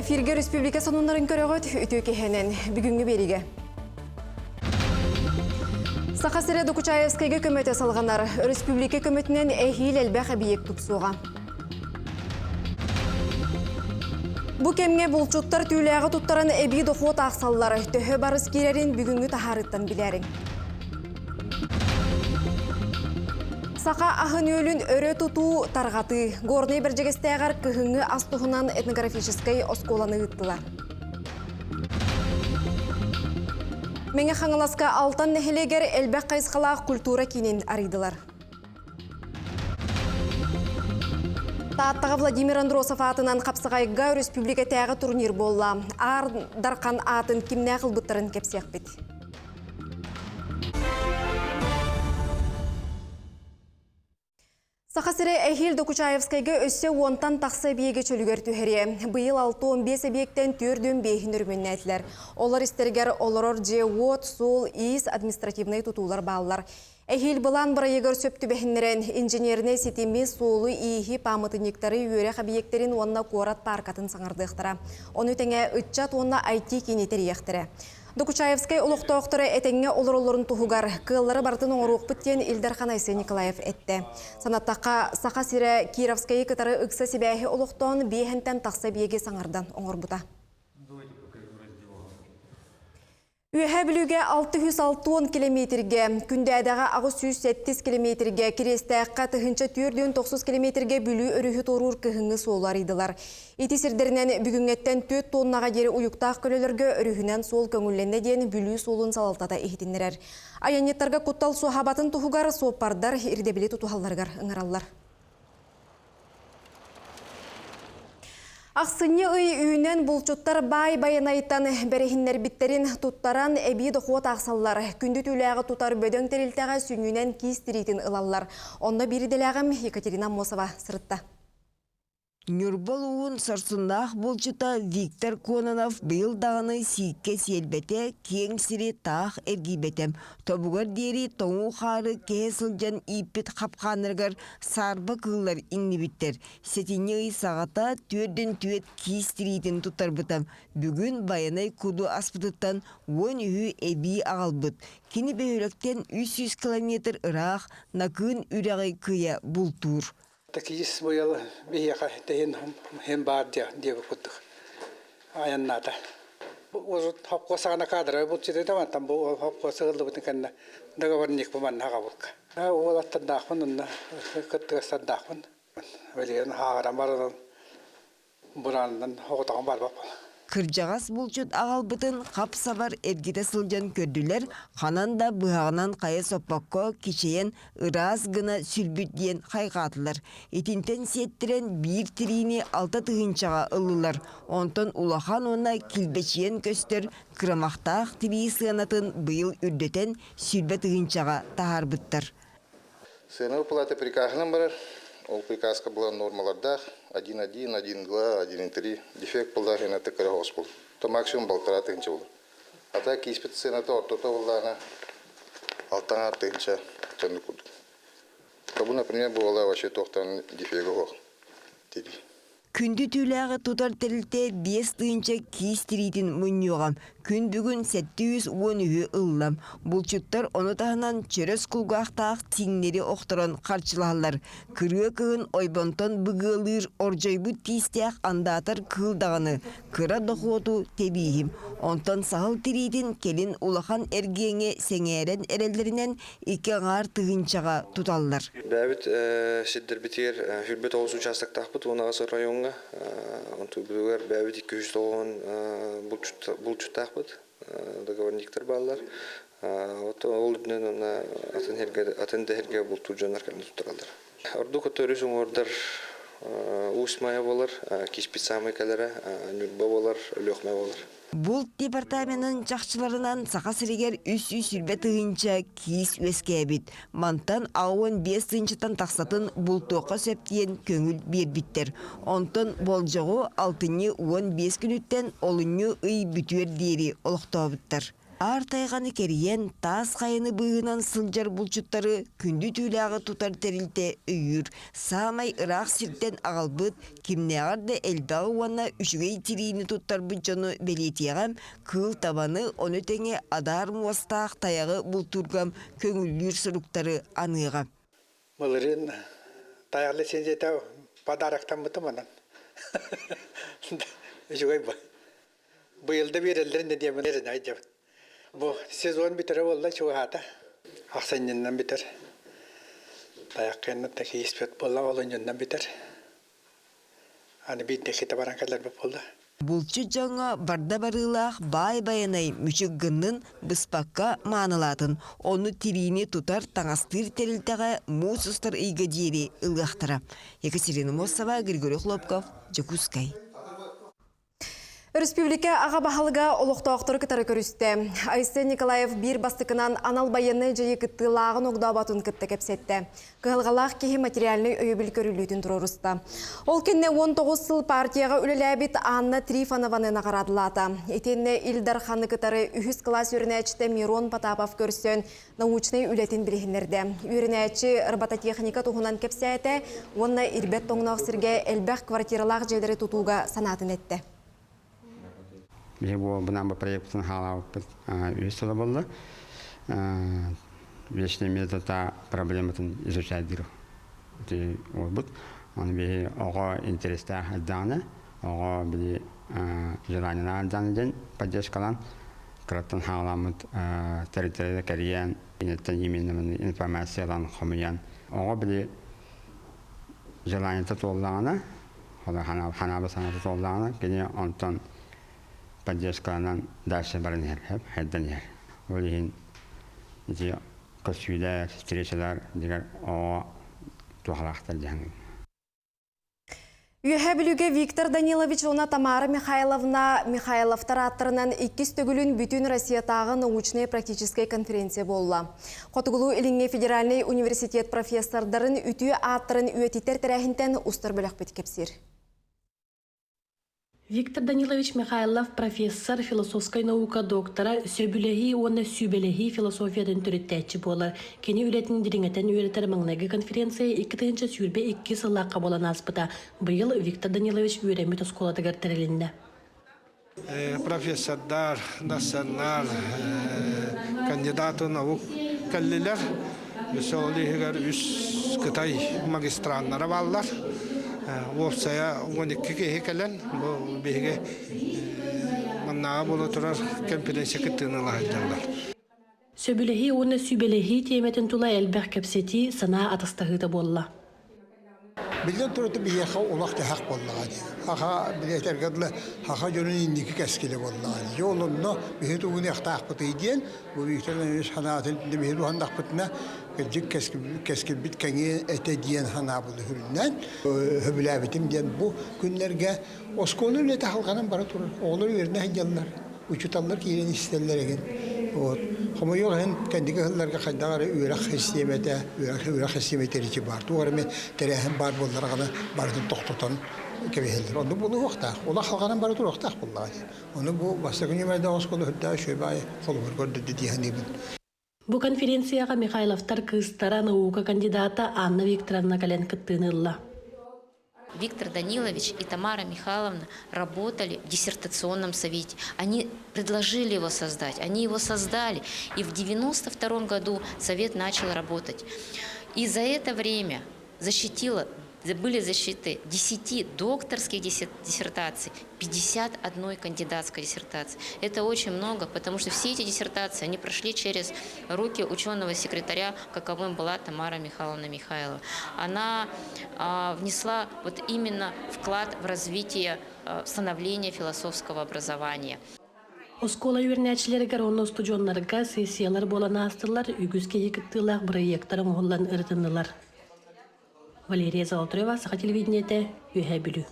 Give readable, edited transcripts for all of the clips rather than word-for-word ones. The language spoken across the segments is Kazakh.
Эфирге республика сонунларын көрөгөт үтө кехенен бүгүнгү бериге. Сахасыре Докучаевскайга көмөтө салгандар республика көмөтүнөн эхил элбэх объект тупсуга. Бу кемге булчуттар түүлөгө туттаран эби дохот аксаллар төһө барыс кирерин бүгүнгү тахарыттан билерин. Сақа ахын өлін өрі тұту тарғаты. Горный бір жегестеғар күхіңі астығынан этнографическай осколаны ұттылар. Меңе қаңыласқа алтан нәхелегер әлбәқ қайсқалақ культура кейінен арыдылар. Тааттаға Владимир Андросов атынан қапсығайға республика тәғі турнир болла. Ар дарқан атын кімне қылбыттарын кепсек бет. Сахасыре Эхил Докучаевскайга өссө онтан тақсы бейге чөлігер түхере. Бұйыл 6-15 объекттен түрден бейхін үрменне әтілер. Олар істергер оларор же от, сол, ис административный тутулар балылар. Эхил бұлан бұра егер сөпті бәхінлерін инженеріне сетемі солу ийхи памытынектары үйерек объекттерін онына қорат паркатын саңардықтыра. Оны тәңе үтчат онына айти кенетер ектірі. Докучаевскай улуқтауқтыры әтеңе олар-оларын тұхугар, кыллары бартын оңыруқ біттен Илдар Айсы Николаев әтті. Санаттаққа Сахасыре Кировскай кытары ұқса себәхі улуқтауын бейхентен тақса бейге саңардан оңыр бұта. Үйе білуге 660 километрге, күнді әдіға 670 километрге, керестәққа тұхынша 490 километрге бүлі өріхі торур кіхіңі солар идылар. Етесірдерінен бүгінгеттен 4 тоннаға дері ұйықтақ көлелерге өріхінен сол көңілленне дейін бүлі солын салалтата ехетіндерер. Аянеттарға құттал суахабатын тұхуғар соопардар ирдебілі тұтуғаларғар ұңыралар. Ақсыны үй үйінен бұлчуттар бай-байынайттан бәрехіннер біттерін тұттаран әбей доқуат ақсаллар. Күнді түләғі тұтар бөдің тәрілтәға сүнінен кейстіретін ылалар. Онда біріделәғім Екатерина Мосова сырытта. Нюрбал уын сарсындақ болчыта Виктор Кононов быйыл дағыны сикке селбете кең сире тақ әргейбетем. Тобуғар дері тоңу қары кесілжан ипет қапқанырғар сарбы кыллар иннебіттер. Сетіне үй сағата түрден түйет кейстіретін тұтар бұтам. Бүгін баянай kudu аспыдыттан 10 үйі әбей ағалбыт. Кені бөйліктен 300 километр ұрақ нақын үрәғай күйе бұл тур. Такис боял бияка тейн хем бардя диего путух аянната вот хапкосана кадра вот чите там там бо хапкосал вот канна договорник поман хагавка а вот тадахун на каттасадахун велен хаарамар буран хоготан барбап Кыржағас бұлчут ағалбытын қапсабар әргеті сылжан көрділер, қананда бұғағынан қайы соппаққа кешейен ұраз ғына сүлбіт дейін қайғатылар. Етінтен сеттірен бір тірейіне 6 тұғыншаға ұлылар. Онтын улахан ona кілбешен көстер кырамақтақ тірей сығанатын бұйыл үрдетен сүлбет тұғыншаға тағар бұттар. Сені ұпылаты прикахынан барар. Ол приказка была нормаларда 1.1, 1.2, 1.3. Дефект был даже на такой госпол. То максимум 1,5 тысячи было. А так испит сената ортото была на 1,5 тысячи теннукуд. Кабу, например, была вообще тохтан дефект тиби. Күнді түләғі тұтар тәрілте 5 түйінче кейстірейдің мұньоғам. Күн бүгін 710 үйі ұллам. Бұлчуттар оны тағынан чөрес құлғақтақ теңнері оқтыран қарчылағылар. Кырығы кығын ойбонтон бұғылыр оржайбы тейстіяқ андатар кылдағыны. Кыра доқуоту тебейім. Онтан сағыл тірейдің келін улахан әргеңе сәңәрен әрелдерінен 2 ғар тығынчаға тұталылар. Бәбіт сиддер бітер хүрбет оғыз участықтақ бұд, онағасы районға. Онты бүгер бәбіт 200 тоғын бұлчуттақ бұд, договорниктер балылар. Ол үдінен атында herге бұлту жонар кәліне тұтыралдар. Орду көтөрісің ордар ұсмайы болар, кеспецамы кәлері, нүрбі болар, өліқмай болар. Бұл департаментінің жақшыларынан Сахасырегер 300 сүрбе тұғынша кейс өске әбет. Мантан ауын 5 тұғыншытан тақсатын бұл тоқа сөптейін көңіл бербіттер. Онтын бол жоғы 6-15 күніттен олыны үй бүтер дейірі олықтау бұттар. Артайғаны кериен тас қайыны бұғынан сылжар бұлчуттары күнді түліағы тұтар терілте үйір. Самай ұрақ сирттен ағалбыт, кимнеғарды әлбағы уанна үшігей тирейіні тұттар бұджаны белетеғам, кыл табаны оны тәңе адар муастақ таяғы бұлтургам көңіллер сұрықтары анығам. Мұлырын таяғлы сен жетау падарақтан бұты манан. Үшігей бұл. Бұйылды берілдерін де демілерін айдап. Бұл сезон бітірі олда чуғата. Ақсанненнен бітір. Таяққенні тәке еспет болла олынжыннан бітір. Аны бейді кеті баран қалар бұл болды. Бұлчы жаңа барда барылақ бай-байынай мүшіггіннің бұспаққа маңылатын. Оны тирейіне тұтар таңастыр терілтіға мұсыстар үйгі дейірі ұлғақтыра. Екатерина Мосова, Григорий Хлопков, Джакускай. Республика аға бахалыға олықтауқтыры кітары көрісті. Айсы Николаев бір бастықынан анал байыны жайы кітті лағын оғдабатын кітті кепсетті. Қығылғалақ кейі материалны өйбіл көрілудің тұрырысты. Ол кенне 19 сыл партияға үліләбіт Анна Трифонованын ағарадылаты. Етенне Илдар Ханы кітары үхіз класс өрінәчті Мирон Потапов көрсен научный үлетін білігінерді. Өрінәчі робототехника тұғынан кепсәті, онына ирбет тоңнақ сірге әлбәқ квартиралақ жедері тұтуға санатын етті. Бұл бұнан бұл проекттің халауып өйістілі болды. Вечный метода проблематын изучать дыру. Ол бұд. Оны бейі оға интересті әлдағыны, оға білі желанына әлдағыны ден поддержкалан. Қыраттың халамыд территорияда кәриян, инеттен еменімін информациялан қомыян. Оға білі желаниеті толдағыны, ханабы санаты толдағыны, кене онтан поддержканан дальше барынер, хайдан ер. Ол ең көсүйлер, встречалар, дегер оға туғалақтар дегенгі. Үйе білуге Виктор Данилович оны Тамара Михайловтар аттырынан 2 төгілін бүтін Россиятағы научный практической конференция болла. Қотығылу Илинге федеральный университет профессордарын үті аттырын үйетитер тәрәхінтен ұстыр бөлік біткепсір. Виктор Данилович Михайлов, профессор философской наука доктора, сөбілігі оны сөбілігі философиядан түреттәтші болар. Кені үлетін диреңетен үйретер маңнағы конференция 2-ші сүрбе 2 сыллаққа болан аспыта. Бұйыл Виктор Данилович үйремет осколадығар тәрелінді. Профессордар, доценттар, кандидаты наук кәллелер, сөйлігер үш Қытай магистранлары балдар. Опсая 12 кеге кәлен, бұл беге маннаға болу тұрар конференция кіттігін алағыдарлар. Сөбілігі оны сөбілігі теметін тұла әлбәқ кәпсеті сана атыстағыды болла. Bizden turdu bir yaka olakta hak bolladı. Haka biletler kadar haka jönün indiki keskili bolladı. Yolunda bir hütu bunu yakta akpıtı diyen bu büyüklerden yüz hanatın bir hütu handak akpıtına gecik keskil bitkeni ete diyen hana buldu hüründen. Höbülabitim diyen bu günlerge Oskon'un ülete halkanın bara durur. Oğulları yerine hediyeler. Uçutanlar ki yerini isterler egen. Ama yol hem kendi kızlarga kadar üyrak hessimete rici var. Doğru terehen bar bollara kadar barın doktortan kebeheller. Onu bunu vakta. Ola halkanın barı dur vakta vallahi. Onu bu başka günlerde Oskon'da hütta şöyle kolumur gördü dedi hani ben. Bu konferensiyaga Михайловтар кыстара наука кандидата Анна Викторовна кален кыттынылла. Виктор Данилович и Тамара Михайловна работали в диссертационном совете. Они предложили его создать, они его создали. И в 1992 году совет начал работать. И за это время были защиты 10 докторских диссертаций, 51 кандидатской диссертации. Это очень много, потому что все эти диссертации они прошли через руки ученого секретаря, каковым была Тамара Михайловна Михайлова. Она внесла вот именно вклад в развитие становления философского образования. Оскола үйірнәчілерігер оны студионларға сессиялар болан астылар, үгізге екіттілақ проекттарын оғылан ұртынылар. Валерия Золотарева, Саха телевидениеті, үйе білу.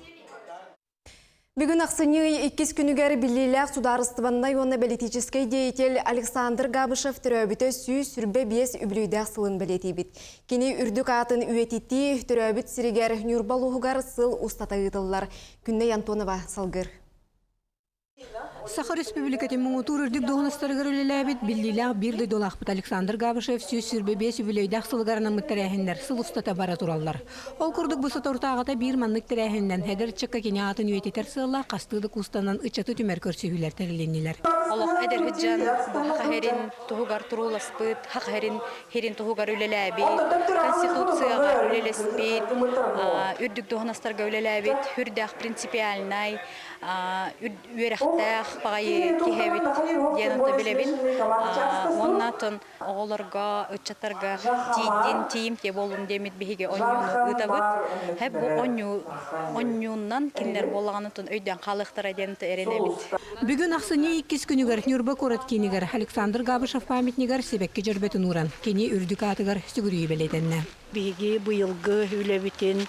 Бүгін ақсыны 2 күнігер білілік сударыстыванна оны политический деятель Александр Габышев түрәбіті сүрбе 5 үбілүйдәк сылын білеті бит. Кені үрдік атын үйететті түрәбіт сірігер Нюрбалуғығар сыл ұстатағыдылар. Күнне Антонова салғыр. Саха Республикатын муңутур үрдік доғыныстарығыр өлеләбет білділәғ бірді долақпыт Александр Габышев сөз сүрбебе сүбілейдәқ сылғарынан мұттарәхіндер сылыстата бара тураллар. Ол күрдік бұсы тортағыта бір маннық тәрәхінден хәдір чыққа кене атын өйтетер сылла қастыды құстанан ұчаты түмәр көрсігілер тәріленілер. Олық әдір хүджан хақа хәрін тұғығар тұруласпыт, хақа хәрін тұғығар өлеләбет, конституцияға өлелеспет, үрдік доғыныстарға өлеләбет, хүрдәқ принципиальнай, үйерәқтәқ бағайы кехебет денанты білебін. Оннатын оғыларға, үтчаттарға тейден тейім те болуын демет бейге онюны ұтабыт. Хәп бұл онюннан кемдер болағанытын өйден қалықтыра денанты әренебет. Бүгін ақсыне 2 күнігер Нюрба Корат кенігер Александр Габышев памятнигер себекке жүрбетін ұран. Кені үрдік атығар сүгірі беледенне. Бейге бұйылғы үлебетін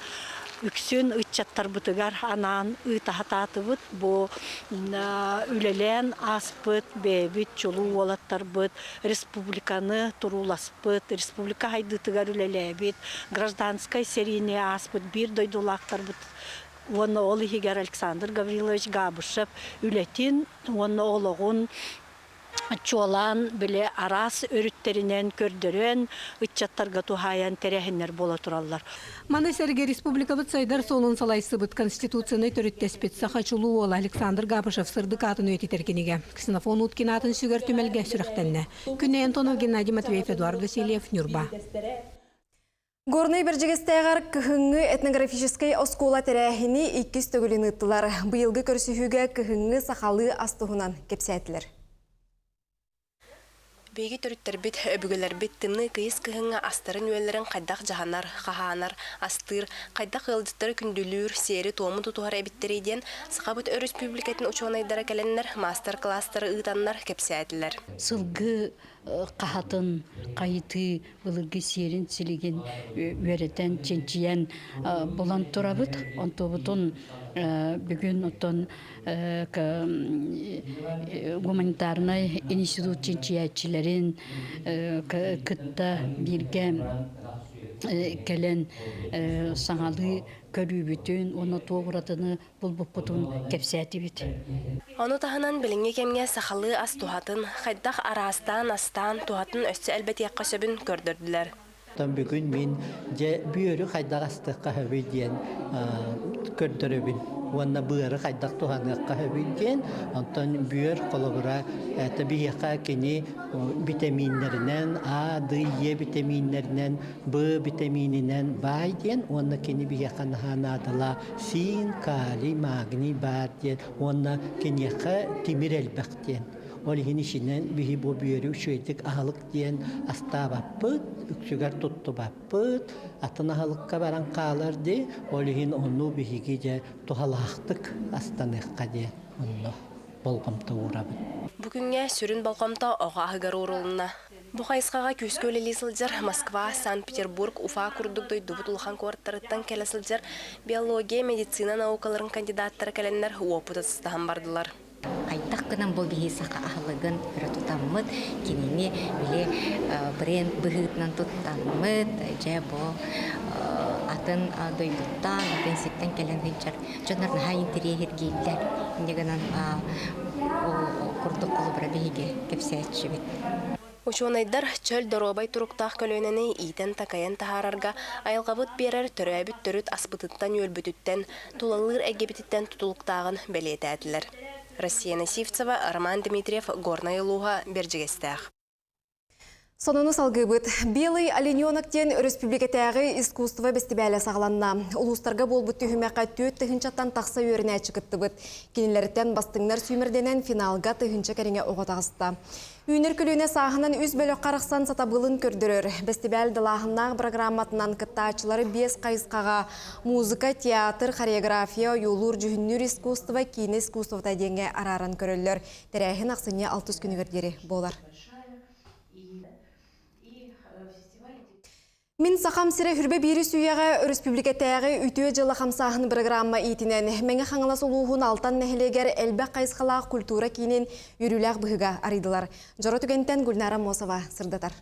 үксін үтчаттар бұтығар анан ұйтахататы бұт, бұ үлелен аспыт, бәбіт, чолу олаттар бұт, республиканы тұруласпыт, республика хайдытығар үлелебет, гражданскай серийне аспыт, бір дойдулақтар бұт. Оны олы хигер Александр Гаврилович Габышев үлетін, оны олығын чолан біле арас өріттерінен көрдірен үтчаттарға тухаян тәрәхінер бола тұралар. Маны сәрге республика бұт сайдар солын салайсы бұт конституцияны төріттеспет сақачылу ол Александр Габышев сырдық атын өтетергенеге. Ксенофон ұткен атын сүгер түмелге сүріқтенне. Күнне Антонов Геннадий Матвеев, Эдуард Васильев, Нюрба. Горный біржігістәғар кіхіңі этнографическай оскола тәрәхіні 2 төгілін ұттылар. Бұйылғы көрсіхіге кіхіңі сақалы астығынан кепсәтілер. Беги төрүттер бит өбүгөлөр бит тымны кыйыс кыһыңа астарын үөлөрүн кайдак жаһанар, хаханар, астыр, кайдак ылдыттары күндүлүр, сери тому тутугар эбиттериден сакабыт республикатын учуонайдара келеннер мастер-класстары ыытаннар кепсәтилер. Сылгы қахатын, қайты, бұлырғы серін сілеген өретен, ченчиян болан тұрабыт. Онтобытын бүгін отын гуманитарный институт ченчиятчилерин кытта бирге келен саңалы көрүбүтүн, оны тоғыратыны бұлбұппытын кепсәті бит. Оны тахынан біліңе кемге сақалы ас тухатын, қайдақ арастан, астан тухатын өсті әлбәт яққа сөбін көрдірділер. Бүгін мен бүйірі қайдақ астыққа хөбей дейін көрдірібін. Онна бүйірі қайдақ туханыққа хөбей дейін, онтан бүйір қолығыра табиғиққа кені витаминлерінен, А, Д, Е витаминлерінен, Б витаминінен бай дейін, онна кені бүйіққа нағанадыла син, калий, магний бар дейін, онна кенеққа темір әлбәқ дейін. Олихин işinden bihi bu büyürü üçüydük ahalık diyen asta bapıt, üksüger tuttu bapıt, atın ahalıkka baran kalardı, olihin onu bihi gece tuhalaktık astanıkka diyen onu bolgamta uğrabın. Bugüne sürün bolgamta oğa hıgar uğruluna. Bu qayısqağa kösköleli sılcar Moskva, Sankt-Peterburg, Ufa kurduk doydu butulhan kuartlarıttan kele sılcar biologiya, meditsina naukaların kandidattары kelenler опытысыздан bardılar. Айтақ кынан бұл бейсақа ағылығын үрі тұтамыд, кенене біле бірен бұғытынан тұтамыд, жа бұл атын дойдықтан, атын сеттен кәлін ғынчар. Жонар наға интерьер кейдер, негінен құрдық қолы бірі бейге кепсәет жібет. Учуонайдар чөл доробай туруктақ көлөнені итен такаян тахарарга айылғабыт берер төрәбіт төріт аспытыттан өлбүтіттен, тулалыр әгебетіттен тұтылықтағын бәлеті әділер. Россия Насивцева, Роман Дмитриев, Горная Луга, Берджигестях. Сонуны салгыбыт. Белый оленёноктен республикатағы искусство бестебәлі сағланна. Улустарға бол бұтты хүмәқа 4 тыхынчаттан тақса өріне чықытты бұт. Кенелерден бастыңнар сүймірденен финалға тыхынча кәріңе оғытағысты. Үйнер күліне сағынан үз бөлі қарықсан сатабылын көрдірір. Бестебәл дылағыннағы программатынан кыттачылары 5 қайысқаға музыка, театр, хореография, юлур, жүхіннер искусство, кейіне искусство тәденге араран көрілер. Тәрәхін ақсыне 6 күнігірдері болар. Мен сақам сірі хүрбе бері сүйеға республикатағы үтіе жылы қамсағын программа етінен. Мәңі қаңылас ұлуғын алтан нәхілегер әлбәқ қайысқалақ культура кейінен үріләқ бұғыға аридылар. Жоры түгенттен Гүлнара Мосова сырдатар.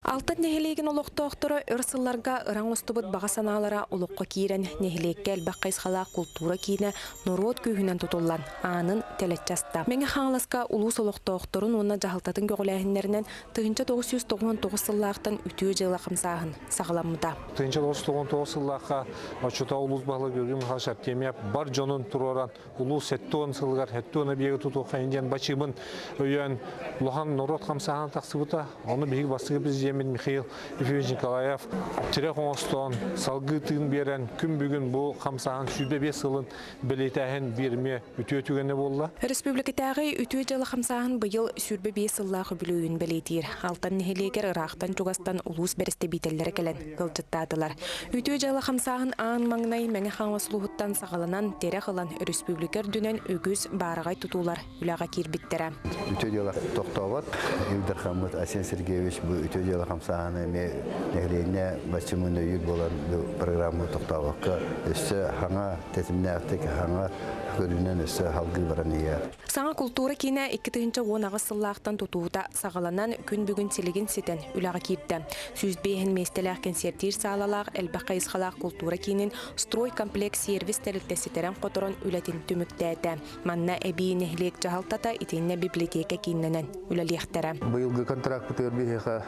Алтын нехилеген олоқтоқтыры ырсылларга ыран устубут баға саналара олоққа киирен нехилекке әлбақ қайсқала культура киіне норот күйінен тұтылан анын телетчаста. Меңе хаңласка улус олоқтоқтырын оны жағылтатын көгіләхінлерінен 1999 сыллақтан үтіу жылы қымсағын сағаламыда. 1999 сыллаққа очута улус бағлы көргім қалшап темеп бар жонын тұроран улус әттуын сылғар әттуыны бегі тұту қайынден бачымын өйен лохан норот қымсағын тақсыбыта оны бегі бастығы біз Михаил Ефимович Николаев Терек оңыстон салғы тыын берен күн бүгін бұл қамсағын сүрбе сылын білетәхін берме үтіөтігені болды. Республикатағы үтіө жылы қамсағын бұйыл сүрбе сыллағы білуін білетер. Алтын нехелегер ырақтан чугастан улус берісті бейтелері кәлін қылжыттадылар. Үтіө жылы қамсағын аң маңнай мәңі қаңвасылуғыттан сағаланан тере қылан республикер дүнен өгіз барығай тұтулар үлаға кербіттері. Үтіө жылы тоқтауат, Илдар Хамыт Асен Сергеевич бұл үтіө жылы қамсағаны нәғілейіне бачымын өйір болан программы тоқтауаққа өсі хаңа тәтіміне ақтық хаңа көрінен өсі халғы баран ие. Саңа культура кейіне 2-10 сыллақтан тұтуыда сағаланан күн бүгін селеген сетен үлаға кирді. Сүзбейін местеләқ концертир сағалалақ әлбаққа исқалақ культура кейінен строй комплекс сервис тәрілтесетерін қотырын үләтін түміктәді. Манна әбей нәхілек жағалтата итенне библиотека кейіннен үләлектері. Бұйылғы контракт бұтығыр бейхеға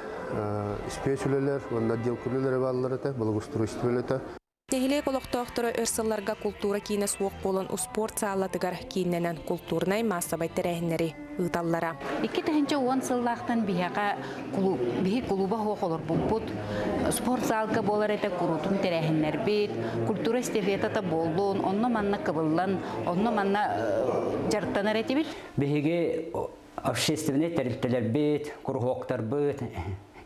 специалилер, онда отдел күлілері балылары та, благоустройство өлеті. Нехилек олоқтоқтыры өрсылларға культура кейіне суық болын спорт сағаладығар кейіннен культурнай массабай тәрәхінері ұталлара. 2010 сыллақтан бейі клуба хоқ олар бұлбұд. Спорт залға болар әті күрутын тәрәхінер бейт, культура стефетата болуын, онны манна кыбылан, онны манна жарықтанар әті бір? Бейге общественный тәріптелер бейт, күрғоқтар бейт,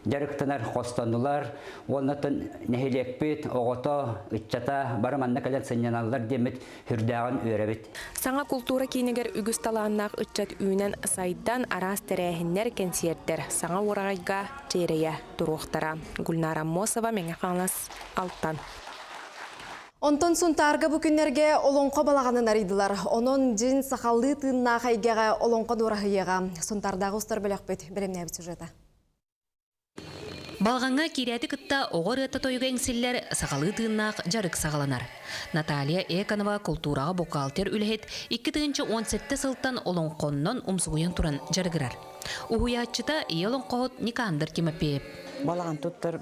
жарықтанар қостанылар, оннатын нәхелек бет, оғыта, үтчата, бары манна кәлен сынyaналар демет хүрдәғын өрәбет. Саңа культура кейінегер үгіз таланнақ үтчат үйінен сайдан арас тәрәхіннер концерттер саңа орағайға жерея тұруқтара. Гүлнара Мосова, Меңе Қаңлас, Алтан. Онтон сұнтарғы бүкінерге олонқо балағанын аридылар. Оның жин сақалды тыынна қайгеға олонқо дұрағыйеға. Сұнтардағы ұстар бөлек бет. Беремне әбіт сюжеті. Балғанға кереті күтті оғыр өті тойғы әңсілер сағалы тыыннақ жарық сағаланар. Наталья Эканова культураға бокалтер үліхет 2017 сылттан олонқоннан умсуғыян тұран жарғырар. Уғыячыта елонқоғыт никандыр кемепеп. Балаған туттар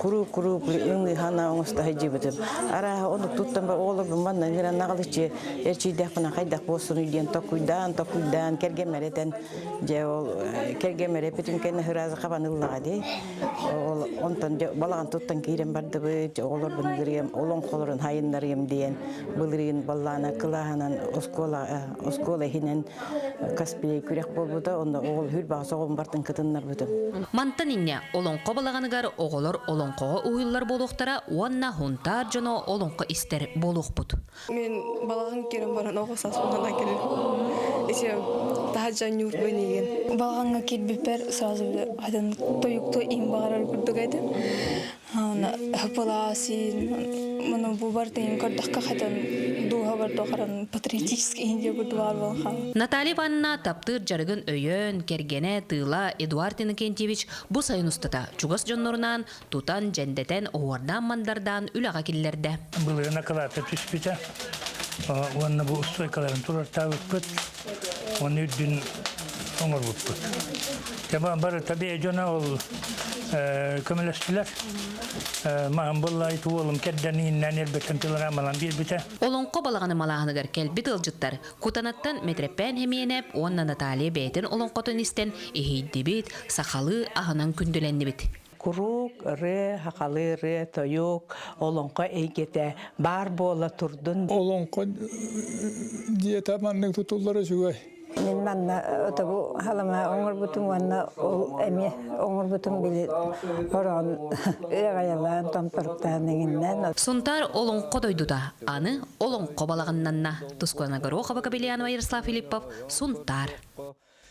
куру өңі хана оңыста хайжибетіп. Ара оны туттан бар олар бұманна верен нағылычы әрчейдек бұна қайдақ босын үйден токуйдан кергемеретен кергемерепетін кені хүразы қабанылыға дей. Онтан балаған туттан кейрен барды бұд, олар бұны көрем, олың қолырын хайындар ем дейін, бұлырын баллана қылағанан оскола хинен каспилей күрек бол бұда, онда оғыл хүл бағы соғын бартын кытынлар бұды. Мантан инне олонқо балағанығар оғылар олонқоға уйылар болуқтара, уанна хунтар жоно олонқо істер болуқ бұд. Мен балаған керім баран оғы сасуғана керім. Есе тахаджан юрт бөнеген. Балағанға келбепер сразу қайдан тойуқты ең бағарар күрдік айды. Хапаласын, мұны бұл бартайын көрдіққа қайдан дуға барды оғаран патриотический инде күрді бар болған. Наталья Ивановна таптыр жарығын өйен, кергене, тыла Эдуард Иннокентьевич бұл сайын ұстата. Чугас жоннорынан тутан жәндетен оғардан мандардан үлаға келілерді. Бұл үйіна қалаты түспеті. Оны бұл стойкаларын тұрарта өкпіт. Оны үддің оңыр өкпіт. Бары табия жона ол көмілістілер. Маған бұл айту олым кәрдәнейіннен әлбеттен пилорамалан бір біті. Олонқо балағаны малағынығыр кәлбіт ылжыттар. Кутанаттан метреппен хемейінеп, онна Наталья бәйтін олонқотын істен ехейді бет, сақалы ағынан күндөленді бет. Курук, ры, хақалы, ры, тойук, олонқо әйгеті бар бола тұрдың. Олонқо диета манның тұтулары жүгай. Мен манна отабу халама оңыр бұтым ванна әме оңыр бұтым білі орон ұяғаялан томпырықтан еңіннен. Сұнтар олонқо дойдуда. Аны олонқо балағыннанна. Тұскуана Горохова Кабелянова Ярослав Филиппов. Сұнтар.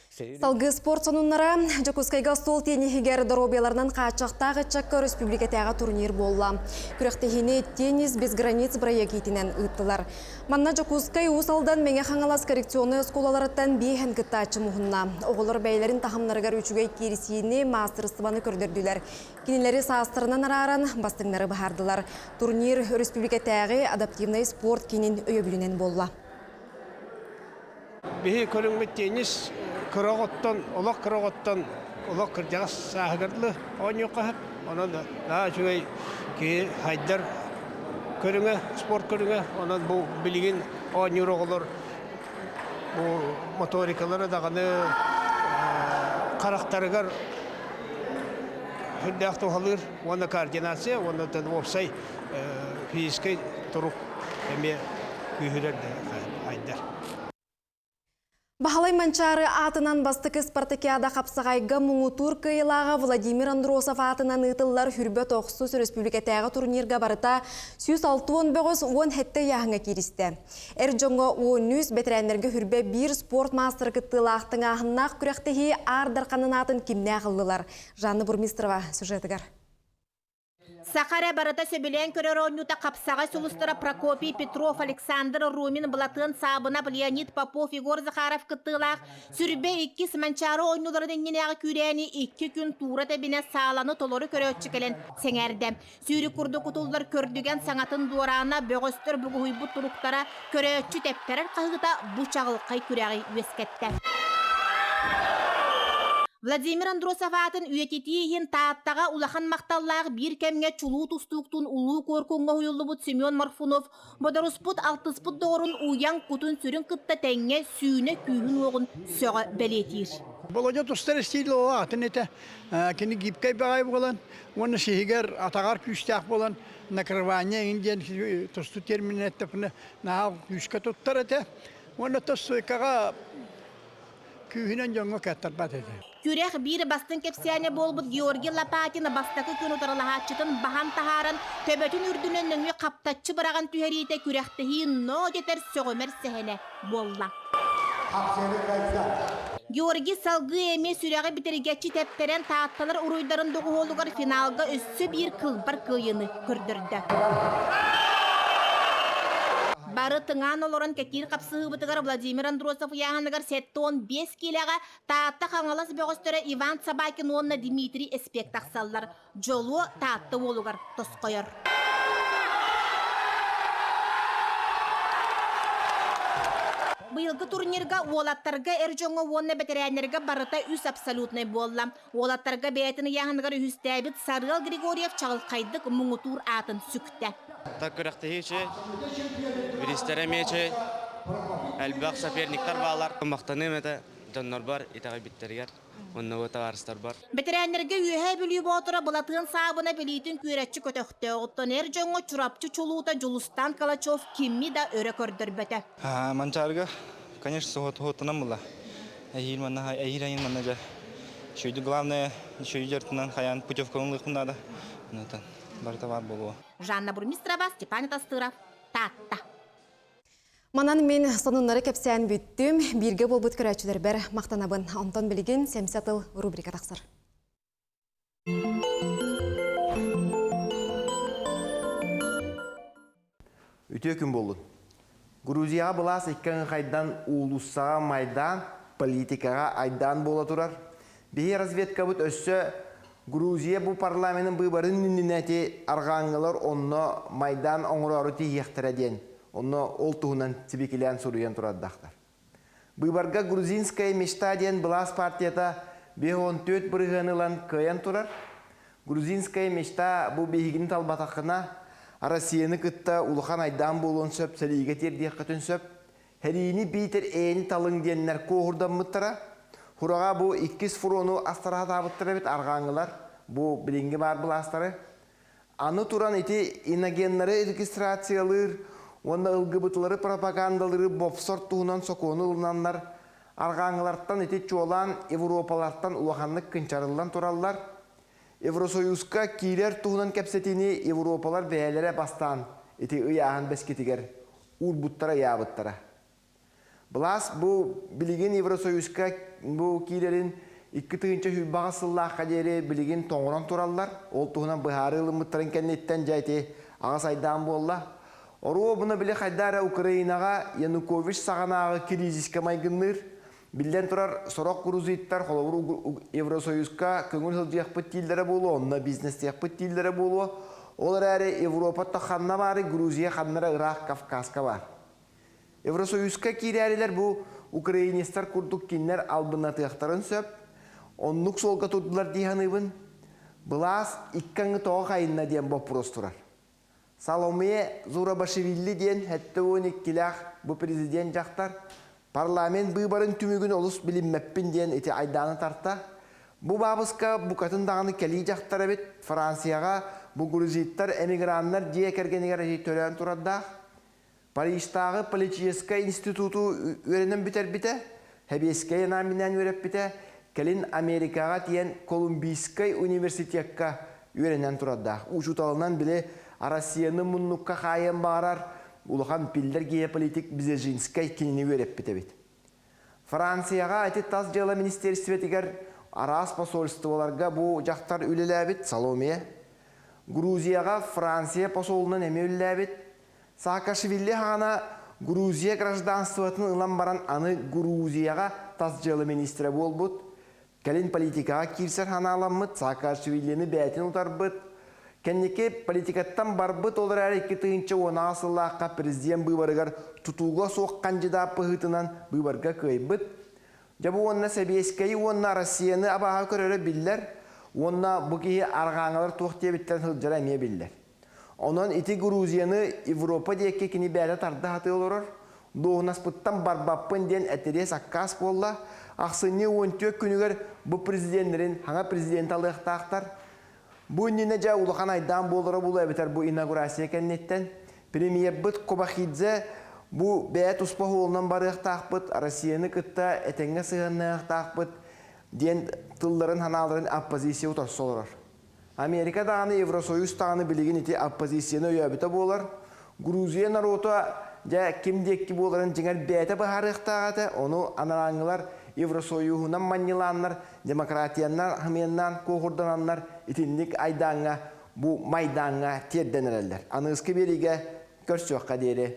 Салгы спорт сонуннара Жокускайга стол теннихигер доробияларынан қачақтағы чакка республикатяға турнир болла. Күректехіне теннис без границ проектінен ұттылар. Манна Жокускай усалдан менге қаңалас коррекционы сколаларыттан бейхен кыттачы мұхынна. Оғылыр бәйлерін тахымнарығар үчігей кересейіне мастырыстыбаны көрдірділер. Кенелері саастырынан араран бастыңнары бағардылар. Турнир республикатяғы адаптивный спорт кенен өйөбілінен болла. Бихи көріңмет теннис кыроготтон, олақ кыроготтон, олақ кыржағас сағырды ойын қағып. Онан да жүгей ке хайдар көріңі, спорт көріңі, онан бұл білген ойын оғылыр, бұл моторикалары дағаны қарақтарығар хүнді ақты қалыр, оны координация, оны опсай физикай тұруп әме күйірерді хайдар. Бахалай манчары атынан бастықы спартакиада қапсағайға мұңутур кыйлаға Владимир Андросов атынан ұтылар хүрбет оқсус республикатағы турнирға барыта 106-10 хетті яғыңа керісті. Әр жоңға 13 бетерәнлерге хүрбе бір спорт мастер кыттылақтың ағыннақ күректегі ардарқанын атын кімне ағылылар. Жанны Бурмистрова сюжетігар. Сахара барыта сөбілен көрер ойнута қапсаға сұлыстыра Прокопий, Петров, Александр Румин, Блатын, Сабынап, Леонид Попов, Егор Захаров кыттылақ. Сүрбе 2 манчары ойнуларын енеғі күрәні 2 күн тура тәбіне сағаланы толоры көрі өтчікелен сеңәрді. Сүйрі күрді құтылдар көрдіген саңатын дуарана бөғістір бүгіғый бұт тұруқтара көрі өтчі тәптерер қағыта бұчағылқай күрәғі өскетті. Владимир Андросов атын үйететейін тааттаға улахан мақталлағы бір кәмге чулу тұстуқтың ұлу көркіңгі ұйылы бұд Семен Марфунов, бұдарыс бұд 6 бұд доғырын ұян құтын сүрін қытта тәңге сүйіне күйін оғын сөға бәлетейір. Болоня тұстар істейлі оға атын еті, кені гипкай бағай болан, оны шегер атағар күйістіақ болан, накрывание инден тұсту терминеттіпіні нағал күйіске тұттар еті, оны тұстуқаға күйінен жоңға кәттар бат еті. Күрек бір бастың кепсияне болбыд Георгий Лопатин бастақы күн ұтарылағатшытын баған тахарын төбетін үрдінен өңі қаптатчы біраған түйерейті күректігі но жетер сөғымер сәхіне болла. Георгий салғы әме сүрәғі бітіргетші тәптерен таатталар ұруйдарын доғы олығар финалға өссі бір қылбар қылыны көрдірді. Бары тыңан олорын кәкер қапсығы бұтығар Владимир Андросов яғанығар 7-15 келеға таатта қаңалас бөғістері Иван Собакин онына Дмитрий Эспек тақсалар. Жолу таатты олығар тұсқойыр. Бұйылғы турнирға олаттарға әржоңы онына бәтерәнерге барыта үс абсолютный болла. Олаттарға бәйтіні яғанығар үстәбіт Сарыл Григорьев чағылқайдық мұңытур атын сүкті. Так күрәктігі Виристер эмече, әлбәқ соперниктар бағалар. Мақтаным әті жоннар бар, итаға биттергер, онны өті арыстар бар. Бетерәнерге үйе бөлі бұтыра бұлатығын сабына білейтін көрәтші көтіқті оғыттан әр жоңы чурапчы чулуыта Жулустан Калачев кеммі да өрі көрдір бәті. Манчарга, конечно, соғытынан бұла. Әйір манна жа. Шүйді главное, шүйді жертінен қаян путевкалың лықпындады. Барыта бар болуы. Жанна Бурмистрова, Степан Тастыров, Татта. Манан мен сонуннары кепсән бүттім. Бірге бол бұт көрәтшілер бәр мақтанабын. Онтан білген сәмсәтіл рубрика тақсыр. Үте күн болын. Грузияға бұлас еккен қайдан улуссаға майдан политикаға айдан бола тұрар. Бейі разведка бұт өссі Грузия бұл парламентін бұйбарын нүнінәте арғаңылар онны майдан оңырары тейектіреден, онны ол тұғынан тібекілен сұруен тұраддақтар. Бұйбарға грузинская мечта ден бұлас партията 5-14 бірғанылан көйен тұрар. Грузинская мечта бұл бейгін талбатақына Россияны күтті ұлыған айдан болуын сөп, сәлейге тердек күтін сөп, әрейіні бейтер әйіні талың денлер қоғырдан мұттыра. Хураға бұл 2 фурону астарға табыттыра бет арғаңылар, бұл білінгі бар бұл астары. Аны туран еті иногенлары регистрациялыр, онда ылгыбытылары пропагандалары бопсорт туғынан соқуыны ұлынанлар, арғаңыларттан еті чуалан Европаларттан улаханлық кінчарылдан тураллар. Евросоюзка кейлер туғынан кәпсетіне Европалар бәйелері бастан, еті ұяғын бәскетігер, ұр бұттара ябыттара. Бұлас бұл білген Евросоюзка бұл кейлерін 2-тыгынча хүлбаға сыллаққа дері білген тоңыран тураллар. Ол туғынан бұхары ұлымыттарын кәнеттен жайты ағас айдан болла. Оруы бұны біле қайдары Украинаға Янукович сағанағы кризиске майгынныр. Білден тұрар сорок грузиттар қолауыр Евросоюзка көңіл сылжияқпыт тілдері болу, онына бизнес тияқпыт тілдері болу. Олар әрі Европатта қанна бары, Грузия қаннары Ирақ, Кавказка бар. Евросоюзка кейрәрелер бұл украинистар күрдік кенлер албына тияқтарын сөп, оннық солға тұрдылар дейханыбын, бұлас иккаңы тоға қайынна дейін бопрос тұрар. Саломея Зурабашевилли дейін әтті 12 килақ бұл президент жақтар, парламент бұйбарын түмігін олыс білінмәппін дейін еті айданы тарта. Бұл бабысқа бұқатын дағаны кәлі жақтар әбет Францияға бұл грузиттар эмиграннар жие кәргенігер әжей төлән тұрадда. Парижтағы политический институту өренен бітер-біті, Хәбескай наминен өреп біті, кәлін Америкаға тиен Колумбийский университетка өренен тұрадда. Учуталынан біле Россияны мұнныққа қайын бағарар, улахан пилдер геополитик Бзержинскай кенені өреп біті бет. Францияға әті тас жылы министерстветігер арас посольстволарға бұл жақтар үлілі әбет, Саломея. Грузияға Франция посолынан әме үлілі әбет. Саакашвили хана Грузия гражданствотын ылан баран аны Грузияға тас жылы министрі бол бұд. Кәлін политикаға кирсер хана аламмыд, Саакашвилini бәтін ұтар бұд. Кәннеке политикаттан бар бұд олар әрі 2-тыгынча 10 асыллаққа президент бұйбарығар тұтуға соқ қанжыда пығытынан бұйбарға көй бұд. Жабы онына Сәбескайы, онына Россияны абаға көрері білдер, онына бұкейі арғаңалар тоқтия біттен хылжара әме білдер. Онын ити Грузияны Европа дейке кені бәді тарды хаты олырыр. Доғынас бұттан барбаппын ден әтірес аққас болла. Ақсыны 14 күнігер бұл президенттерін, хаңа президент алықтақтар. Бұл нені жа ұлыған айдан болыры бұл әбітер бұл инаугурация кәннеттен. Премьер бұт Кобахидзе бұл бәт ұспа қолынан барықтақ бұт, Россияны күтті әтенге сығыннақтақ бұт, ден тылларын ханаларын оппозиция ұтарсы олырыр. Америка дағаны, Евросоюз дағаны білеген еті оппозицияны өйәбіті болар. Грузия народу жа кемдеккі боларын жеңер бәті бұхарықтағаты, оны анараңылар Евросоюзынан манниланлар, демократияннан, хаменнан, коғырдананлар, итіндік айдаңға, бұл майдаңға терденерелер. Анығызғы береге көрсөққа дейірі.